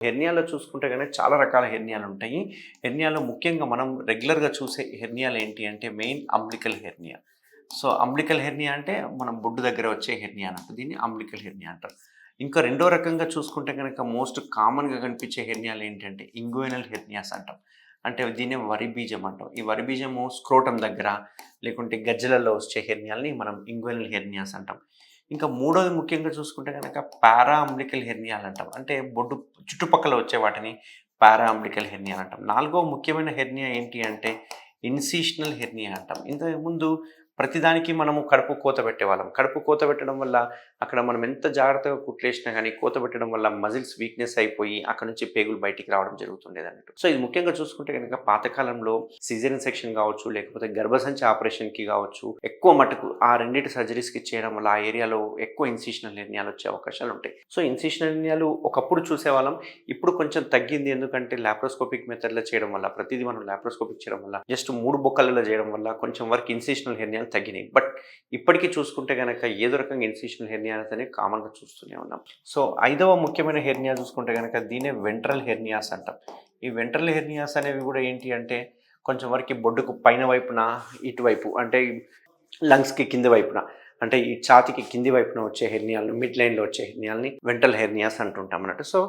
హెర్నియాలో చూసుకుంటే గనక చాలా రకాల హెర్నియాలుంటాయి. హెర్నియాలో ముఖ్యంగా మనం రెగ్యులర్‌గా చూసే హెర్నియాలు ఏంటి అంటే main umbilical hernia. So, umbilical hernia అంటే మనం బొడ్డు దగ్గర వచ్చే హెర్నియా అన్నట్టు. దీన్ని అంబ్లికల్ హెర్నియా అంటారు. ఇంకా రెండో రకంగా చూసుకుంటే గనక మోస్ట్ కామన్‌గా కనిపించే హెర్నియాలు ఏంటంటే ఇంగ్వినల్ హెర్నియాస్ అంటాం. అంటే దీన్నే వరి బీజం అంటాం. ఈ వరి బీజము స్క్రోటం దగ్గర లేకుంటే గజ్జలలో వచ్చే హెర్నియాలని మనం ఇంగ్వినల్ హెర్నియాస్ అంటాం. ఇంకా మూడోది ముఖ్యంగా చూసుకుంటే గనక పారా అంబ్లికల్ హెర్నియాలంటాం. అంటే బొడ్డు చుట్టుపక్కల వచ్చే వాటిని పారా అంబ్లికల్ హెర్నియా అంటాం. నాలుగో ముఖ్యమైన హెర్నియా ఏంటి అంటే ఇన్సిషనల్ హెర్నియా అంటాం. ఇంతకుముందు ప్రతిదానికి మనము కడుపు కోత పెట్టేవాళ్ళం. కడుపు కోత పెట్టడం వల్ల అక్కడ మనం ఎంత జాగ్రత్తగా కుట్లేసినా గానీ కోత పెట్టడం వల్ల మజిల్స్ వీక్‌నెస్ అయిపోయి అక్కడి నుంచి పేగులు బయటికి రావడం జరుగుతుండేదన్నట్టు. సో, ఇది ముఖ్యంగా చూసుకుంటే గనక పాతకాలంలో సిజేరియన్ సెక్షన్ గావచ్చు, లేకపోతే గర్భసంచి ఆపరేషన్‌కి గావచ్చు, ఎక్కువ మటుకు ఆ రెండిటి సర్జరీస్‌కి చేయడం వల్ల ఆ ఏరియాలో ఎక్కువ ఇన్సిషనల్ హెర్నియాలొచ్చే అవకాశాలుంటాయి. సో, ఇన్సిషనల్ హెర్నియాలు ఒకప్పుడు చూసేవాళ్ళం. ఇప్పుడు కొంచెం తగ్గింది. ఎందుకంటే లాప్రోస్కోపిక్ మెథడ్‌లో చేయడం వల్ల, ప్రతీదీ మనం లాప్రోస్కోపిక్ చేయడం వల్ల, జస్ట్ 3 బొక్కలలో చేయడం వల్ల కొంచెం వరకు ఇన్సిషనల్ హెర్నియాలు తగ్గినాయి. బట్ ఇప్పటికి చూసుకుంటే గనక ఏదో రకంగా ఇన్సిషనల్ హెర్నియాస్ అనేవి కామన్‌గా చూస్తూనే ఉన్నాం. సో, ఐదవ ముఖ్యమైన హెర్నియా చూసుకుంటే గనక దీన్నే వెంట్రల్ హెర్నియాస్ అంటాం. ఈ వెంట్రల్ హెర్నియాస్ అనేవి గూడా ఏంటి అంటే కొంచెం వరకి బొడ్డుకు పైన వైపున, ఇటువైపు అంటే లంగ్స్‌కి కింది వైపున అంటే ఈ ఛాతీకి కింది వైపున వచ్చే హెర్నియాలను మిడ్ లైన్‌లో వచ్చే హెర్నియాలని వెంట్రల్ హెర్నియాస్ అంటుంటాం అన్నట్టు. సో